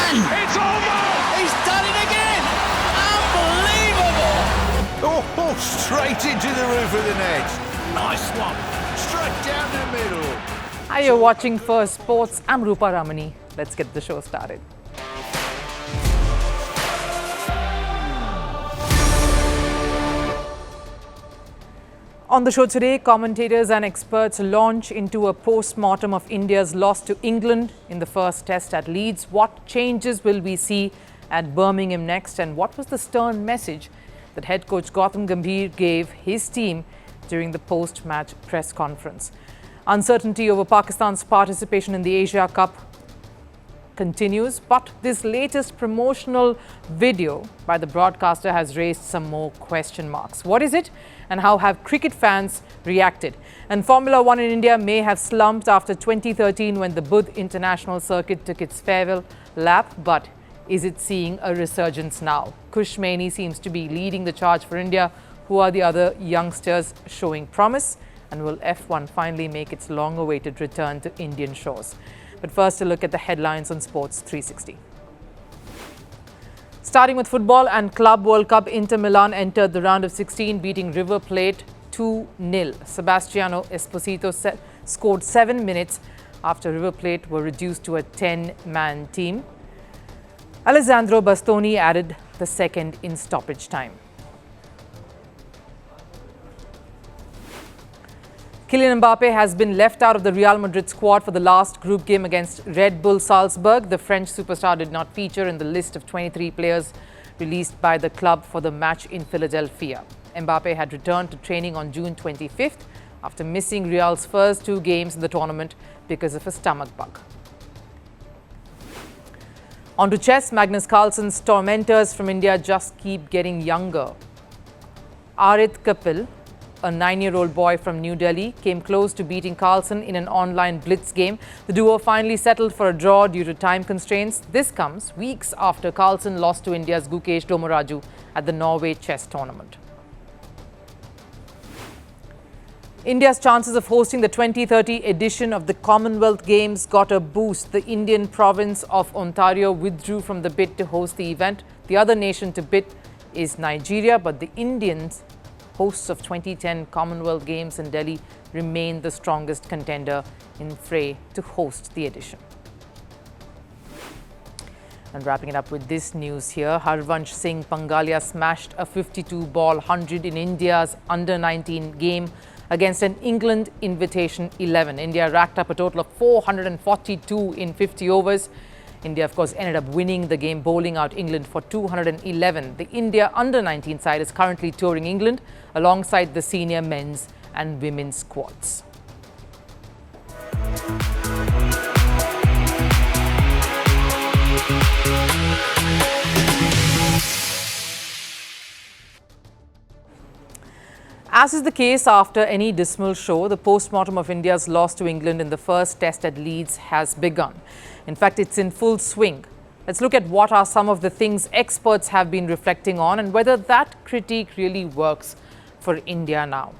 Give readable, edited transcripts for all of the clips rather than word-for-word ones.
It's over! He's done it again! Unbelievable! Oh, straight into the roof of the net. Nice one. Straight down the middle. Hi, you're watching Firstpost. I'm Rupha Ramani. Let's get the show started. On the show today, commentators and experts launch into a postmortem of India's loss to England in the first test at Leeds. What changes will we see at Birmingham next? And what was the stern message that head coach Gautam Gambhir gave his team during the post-match press conference? Uncertainty over Pakistan's participation in the Asia Cup continues, but this latest promotional video by the broadcaster has raised some more question marks. What is it, and how have cricket fans reacted? And Formula One in India may have slumped after 2013 when the Budh International Circuit took its farewell lap, but is it seeing a resurgence now? Khush Maini seems to be leading the charge for India. Who are the other youngsters showing promise? And will F1 finally make its long-awaited return to Indian shores? But first, a look at the headlines on Sports 360. Starting with football and Club World Cup, Inter Milan entered the round of 16, beating River Plate 2-0. Sebastiano Esposito scored 7 minutes after River Plate were reduced to a 10-man team. Alessandro Bastoni added the second in stoppage time. Kylian Mbappe has been left out of the Real Madrid squad for the last group game against Red Bull Salzburg. The French superstar did not feature in the list of 23 players released by the club for the match in Philadelphia. Mbappe had returned to training on June 25th after missing Real's first 2 games in the tournament because of a stomach bug. On to chess, Magnus Carlsen's tormentors from India just keep getting younger. Arit Kapil, a 9-year-old boy from New Delhi, came close to beating Carlsen in an online blitz game. The duo finally settled for a draw due to time constraints. This comes weeks after Carlsen lost to India's Gukesh Domoraju at the Norway chess tournament. India's chances of hosting the 2030 edition of the Commonwealth Games got a boost. The Indian province of Ontario withdrew from the bid to host the event. The other nation to bid is Nigeria, but the Indians, hosts of 2010 Commonwealth Games in Delhi, remain the strongest contender in fray to host the edition. And wrapping it up with this news here, Harvansh Singh Pangalia smashed a 52-ball 100 in India's under-19 game against an England Invitation 11. India racked up a total of 442 in 50 overs. India, of course, ended up winning the game, bowling out England for 211. The India under-19 side is currently touring England alongside the senior men's and women's squads. As is the case after any dismal show, the postmortem of India's loss to England in the first test at Leeds has begun. In fact, it's in full swing. Let's look at what are some of the things experts have been reflecting on and whether that critique really works for India now.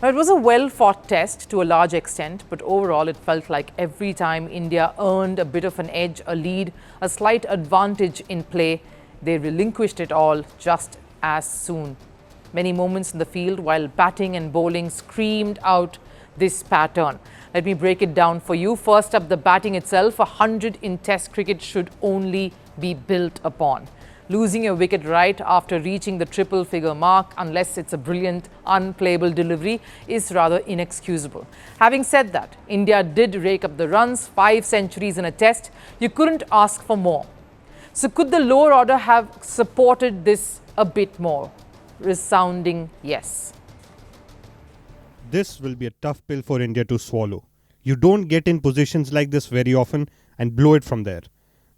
Now, it was a well-fought test to a large extent, but overall it felt like every time India earned a bit of an edge, a lead, a slight advantage in play, they relinquished it all just as soon. Many moments in the field while batting and bowling screamed out this pattern. Let me break it down for you. First up, the batting itself. 100 in Test cricket should only be built upon. Losing a wicket right after reaching the triple figure mark, unless it's a brilliant, unplayable delivery, is rather inexcusable. Having said that, India did rake up the runs, 5 centuries in a Test. You couldn't ask for more. So could the lower order have supported this a bit more? Resounding yes. This will be a tough pill for India to swallow. You don't get in positions like this very often and blow it from there.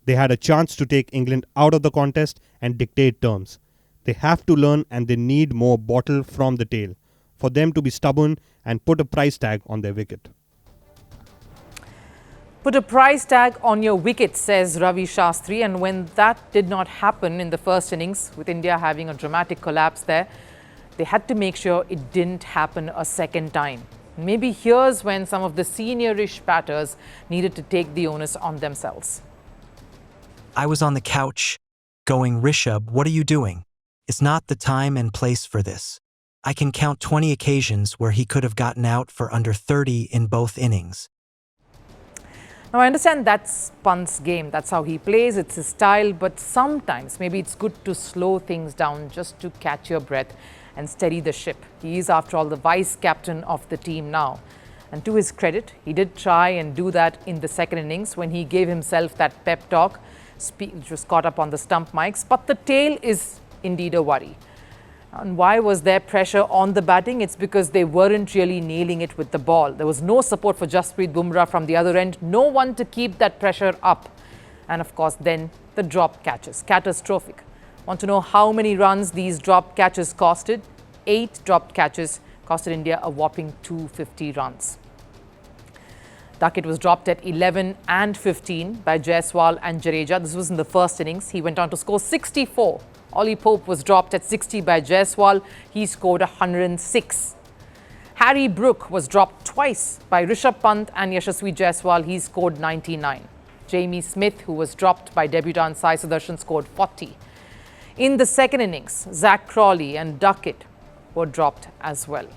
They had a chance to take England out of the contest and dictate terms. They have to learn, and they need more bottle from the tail for them to be stubborn and put a price tag on their wicket. Put a price tag on your wicket, says Ravi Shastri. And when that did not happen in the first innings, with India having a dramatic collapse there, they had to make sure it didn't happen a second time. Maybe here's when some of the seniorish batters needed to take the onus on themselves. I was on the couch, going, Rishabh, what are you doing? It's not the time and place for this. I can count 20 occasions where he could have gotten out for under 30 in both innings. Now, I understand that's Pant's game. That's how he plays. It's his style. But sometimes maybe it's good to slow things down just to catch your breath and steady the ship. He is, after all, the vice captain of the team now. And to his credit, he did try and do that in the second innings when he gave himself that pep talk, which was caught up on the stump mics. But the tail is indeed a worry. And why was there pressure on the batting? It's because they weren't really nailing it with the ball. There was no support for Jasprit Bumrah from the other end. No one to keep that pressure up. And of course, then the drop catches. Catastrophic. Want to know how many runs these drop catches costed? 8 dropped catches costed India a whopping 250 runs. Duckett was dropped at 11 and 15 by Jaiswal and Jadeja. This was in the first innings. He went on to score 64. Ollie Pope was dropped at 60 by Jaiswal. He scored 106. Harry Brook was dropped twice by Rishabh Pant and Yashasvi Jaiswal. He scored 99. Jamie Smith, who was dropped by debutant Sai Sudarshan, scored 40. In the second innings, Zach Crawley and Duckett were dropped as well.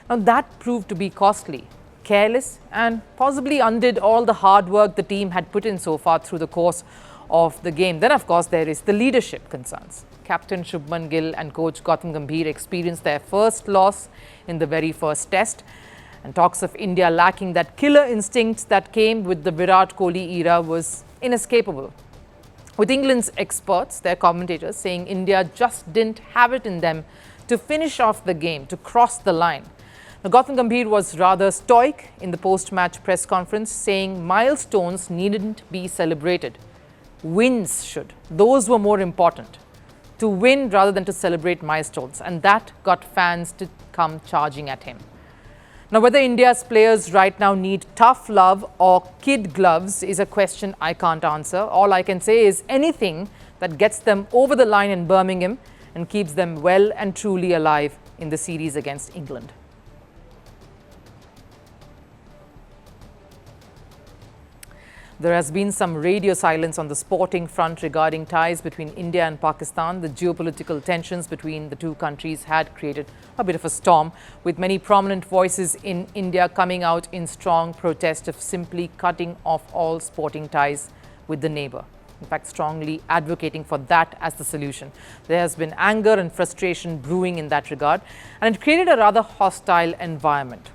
Now that proved to be costly, careless, and possibly undid all the hard work the team had put in so far through the course of the game. Then, of course, there is the leadership concerns. Captain Shubman Gill and coach Gautam Gambhir experienced their first loss in the very first test. And talks of India lacking that killer instinct that came with the Virat Kohli era was inescapable. With England's experts, their commentators, saying India just didn't have it in them to finish off the game, to cross the line. Now, Gautam Gambhir was rather stoic in the post-match press conference, saying milestones needn't be celebrated. Wins should. Those were more important. To win rather than to celebrate milestones. And that got fans to come charging at him. Now, whether India's players right now need tough love or kid gloves is a question I can't answer. All I can say is anything that gets them over the line in Birmingham and keeps them well and truly alive in the series against England. There has been some radio silence on the sporting front regarding ties between India and Pakistan. The geopolitical tensions between the two countries had created a bit of a storm, with many prominent voices in India coming out in strong protest of simply cutting off all sporting ties with the neighbour. In fact, strongly advocating for that as the solution. There has been anger and frustration brewing in that regard, and it created a rather hostile environment.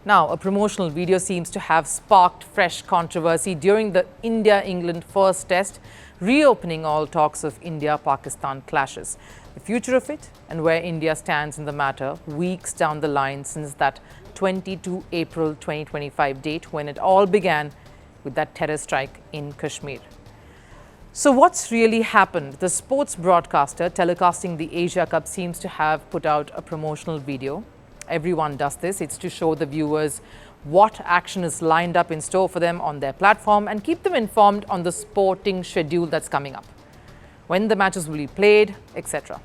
Now, a promotional video seems to have sparked fresh controversy during the India-England first test, reopening all talks of India-Pakistan clashes. The future of it and where India stands in the matter weeks down the line since that 22 April 2025 date when it all began with that terror strike in Kashmir. So what's really happened? The sports broadcaster telecasting the Asia Cup seems to have put out a promotional video. Everyone does this. It's to show the viewers what action is lined up in store for them on their platform and keep them informed on the sporting schedule that's coming up, when the matches will be played, etc.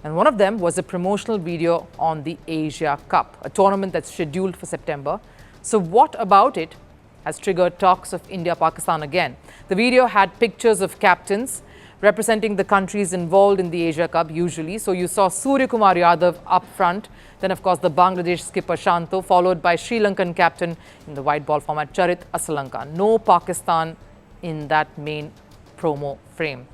And one of them was a promotional video on the Asia Cup, a tournament that's scheduled for September. So what about it has triggered talks of India-Pakistan again? The video had pictures of captains representing the countries involved in the Asia Cup usually. So you saw Surya Kumar Yadav up front, then of course the Bangladesh skipper Shanto, followed by Sri Lankan captain in the white ball format Charit Asalanka. No Pakistan in that main promo frame.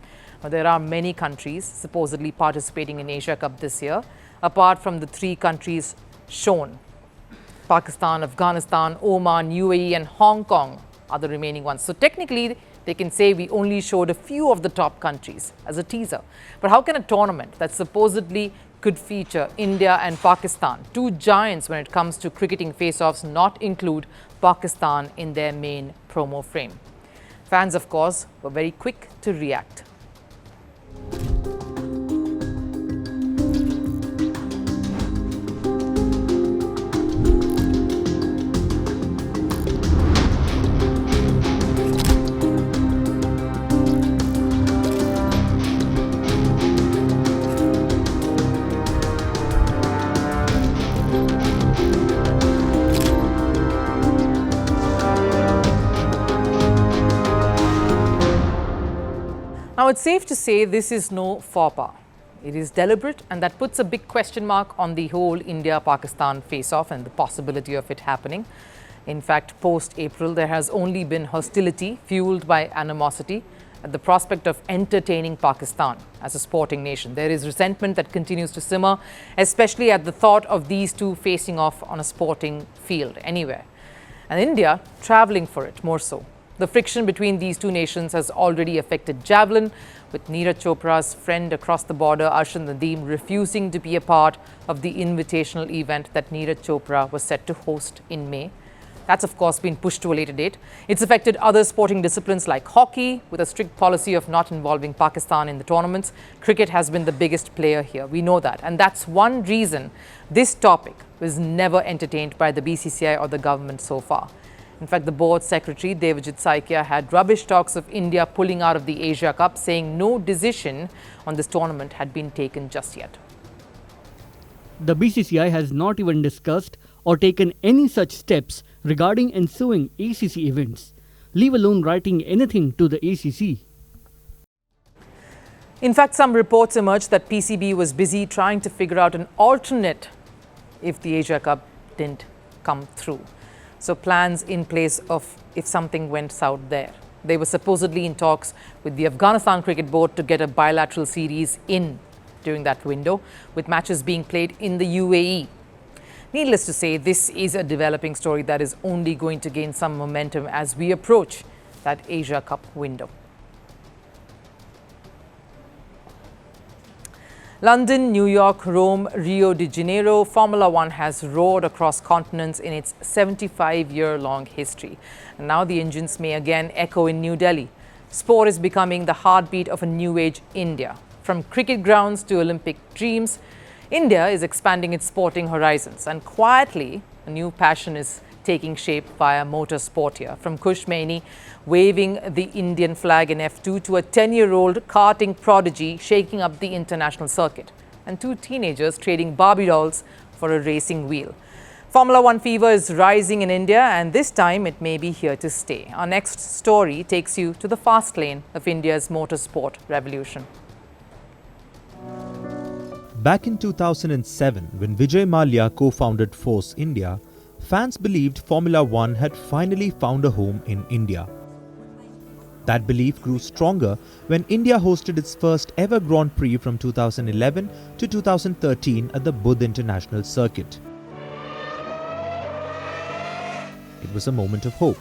Now, there are many countries supposedly participating in Asia Cup this year, apart from the 3 countries shown. Pakistan, Afghanistan, Oman, UAE and Hong Kong are the remaining ones. So technically, they can say we only showed a few of the top countries as a teaser. But how can a tournament that supposedly could feature India and Pakistan, 2 giants when it comes to cricketing face-offs, not include Pakistan in their main promo frame? Fans, of course, were very quick to react. Now, it's safe to say this is no faux pas. It is deliberate, and that puts a big question mark on the whole India-Pakistan face-off and the possibility of it happening. In fact, post-April, there has only been hostility fueled by animosity at the prospect of entertaining Pakistan as a sporting nation. There is resentment that continues to simmer, especially at the thought of these two facing off on a sporting field anywhere. And India travelling for it more so. The friction between these two nations has already affected javelin, with Neeraj Chopra's friend across the border, Arshan Nadeem, refusing to be a part of the invitational event that Neeraj Chopra was set to host in May. That's, of course, been pushed to a later date. It's affected other sporting disciplines like hockey, with a strict policy of not involving Pakistan in the tournaments. Cricket has been the biggest player here. We know that. And that's one reason this topic was never entertained by the BCCI or the government so far. In fact, the board secretary, Devajit Saikia, had rubbish talks of India pulling out of the Asia Cup, saying no decision on this tournament had been taken just yet. The BCCI has not even discussed or taken any such steps regarding ensuing ACC events, leave alone writing anything to the ACC. In fact, some reports emerged that PCB was busy trying to figure out an alternate if the Asia Cup didn't come through. So plans in place of if something went south there. They were supposedly in talks with the Afghanistan Cricket Board to get a bilateral series in during that window, with matches being played in the UAE. Needless to say, this is a developing story that is only going to gain some momentum as we approach that Asia Cup window. London, New York, Rome, Rio de Janeiro, Formula One has roared across continents in its 75-year-long history. And now the engines may again echo in New Delhi. Sport is becoming the heartbeat of a new age India. From cricket grounds to Olympic dreams, India is expanding its sporting horizons, and quietly, a new passion is taking shape via motorsport here. From Khush Maini waving the Indian flag in F2 to a 10-year-old karting prodigy shaking up the international circuit, and two teenagers trading Barbie dolls for a racing wheel. Formula One fever is rising in India, and this time it may be here to stay. Our next story takes you to the fast lane of India's motorsport revolution. Back in 2007, when Vijay Mallya co-founded Force India, fans believed Formula One had finally found a home in India. That belief grew stronger when India hosted its first ever Grand Prix from 2011 to 2013 at the Budh International Circuit. It was a moment of hope.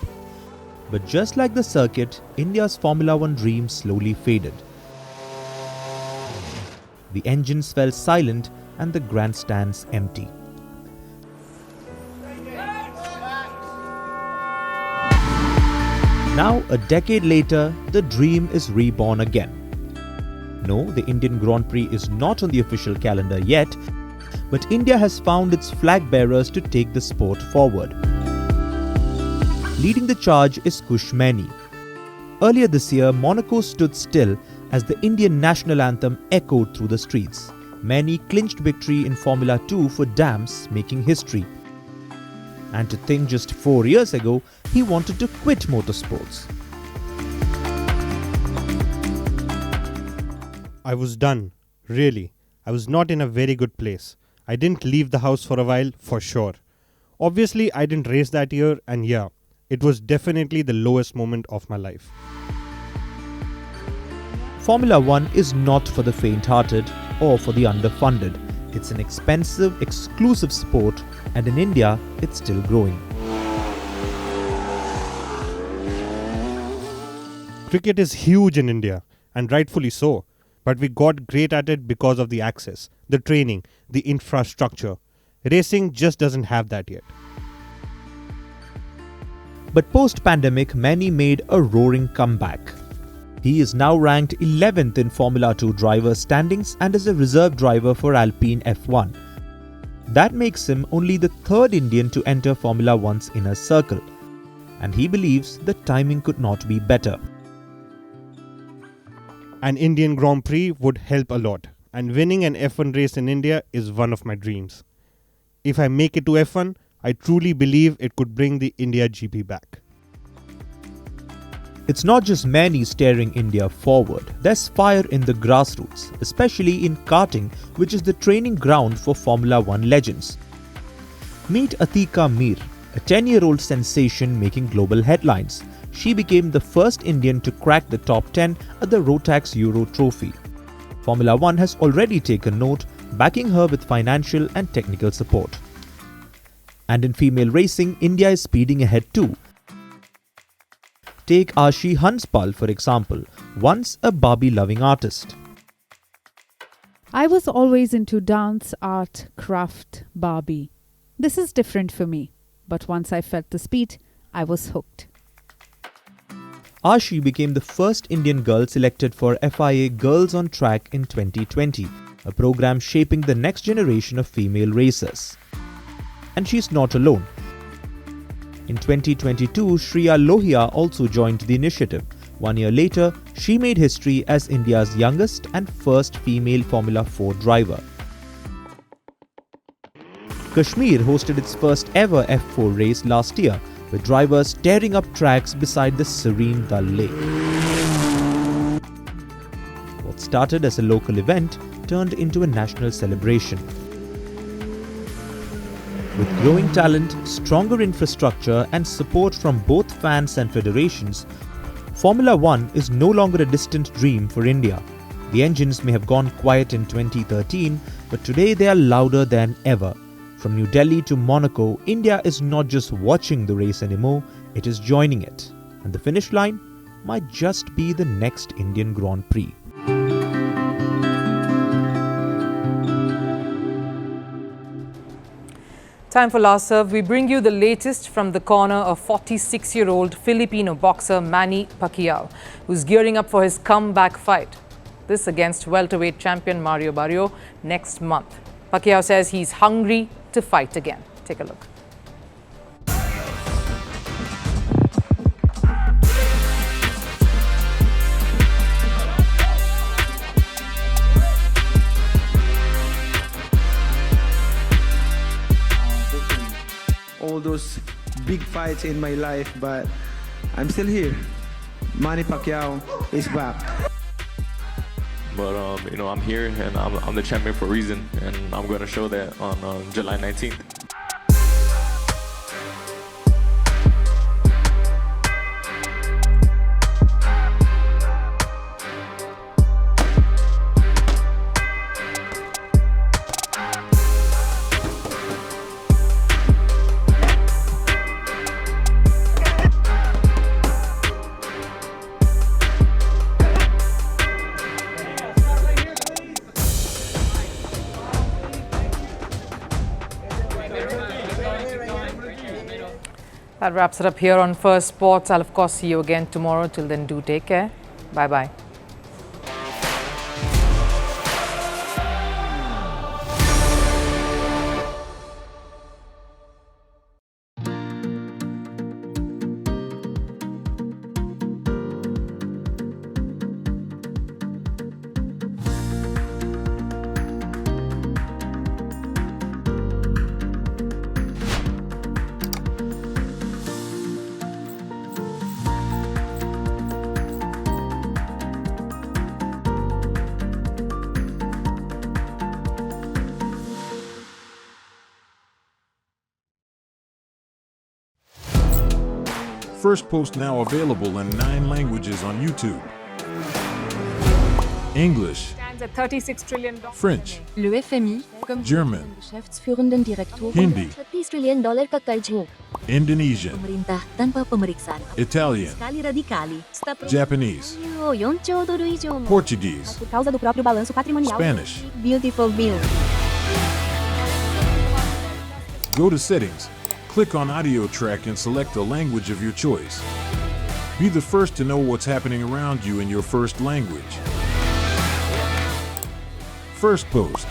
But just like the circuit, India's Formula One dream slowly faded. The engines fell silent and the grandstands empty. Now, a decade later, the dream is reborn again. No, the Indian Grand Prix is not on the official calendar yet, but India has found its flag bearers to take the sport forward. Leading the charge is Khush Maini. Earlier this year, Monaco stood still as the Indian national anthem echoed through the streets. Maini clinched victory in Formula 2 for Dams, making history. And to think just 4 years ago, he wanted to quit motorsports. I was done, really. I was not in a very good place. I didn't leave the house for a while, for sure. Obviously, I didn't race that year, and yeah, it was definitely the lowest moment of my life. Formula One is not for the faint-hearted or for the underfunded. It's an expensive, exclusive sport, and in India, it's still growing. Cricket is huge in India, and rightfully so. But we got great at it because of the access, the training, the infrastructure. Racing just doesn't have that yet. But post-pandemic, Maini made a roaring comeback. He is now ranked 11th in Formula 2 driver standings and is a reserve driver for Alpine F1. That makes him only the third Indian to enter Formula 1's inner circle. And he believes the timing could not be better. An Indian Grand Prix would help a lot, and winning an F1 race in India is one of my dreams. If I make it to F1, I truly believe it could bring the India GP back. It's not just Maini steering India forward. There's fire in the grassroots, especially in karting, which is the training ground for Formula One legends. Meet Atika Mir, a 10-year-old sensation making global headlines. She became the first Indian to crack the top 10 at the Rotax Euro Trophy. Formula One has already taken note, backing her with financial and technical support. And in female racing, India is speeding ahead too. Take Ashi Hanspal for example, once a Barbie-loving artist. I was always into dance, art, craft, Barbie. This is different for me, but once I felt the speed, I was hooked. Ashi became the first Indian girl selected for FIA Girls on Track in 2020, a program shaping the next generation of female racers. And she's not alone. In 2022, Shriya Lohia also joined the initiative. 1 year later, she made history as India's youngest and first female Formula 4 driver. Kashmir hosted its first ever F4 race last year, with drivers tearing up tracks beside the serene Dal Lake. What started as a local event turned into a national celebration. With growing talent, stronger infrastructure and support from both fans and federations, Formula One is no longer a distant dream for India. The engines may have gone quiet in 2013, but today they are louder than ever. From New Delhi to Monaco, India is not just watching the race anymore, it is joining it. And the finish line might just be the next Indian Grand Prix. Time for Last Serve. We bring you the latest from the corner of 46-year-old Filipino boxer Manny Pacquiao, who's gearing up for his comeback fight. This against welterweight champion Mario Barrio next month. Pacquiao says he's hungry to fight again. Take a look. All those big fights in my life, but I'm still here. Manny Pacquiao is back. But I'm here and I'm the champion for a reason, and I'm going to show that on July 19th. That wraps it up here on First Sports. I'll of course see you again tomorrow. Till then, do take care. Bye-bye. Firstpost now available in 9 languages on YouTube. English, stands at $36 trillion. French, Le FMI, comme German, Geschäftsführenden Direktor, Hindi, $30 trillion ka karjo. Indonesian, Pemerintah tanpa pemeriksaan. Italian, Sekali radikali. Japanese, 4 兆ドル以上も. Portuguese, Por causa do próprio balanço patrimonial. Spanish. Beautiful bill. Go to Settings, click on Audio Track and select a language of your choice. Be the first to know what's happening around you in your first language. Firstpost.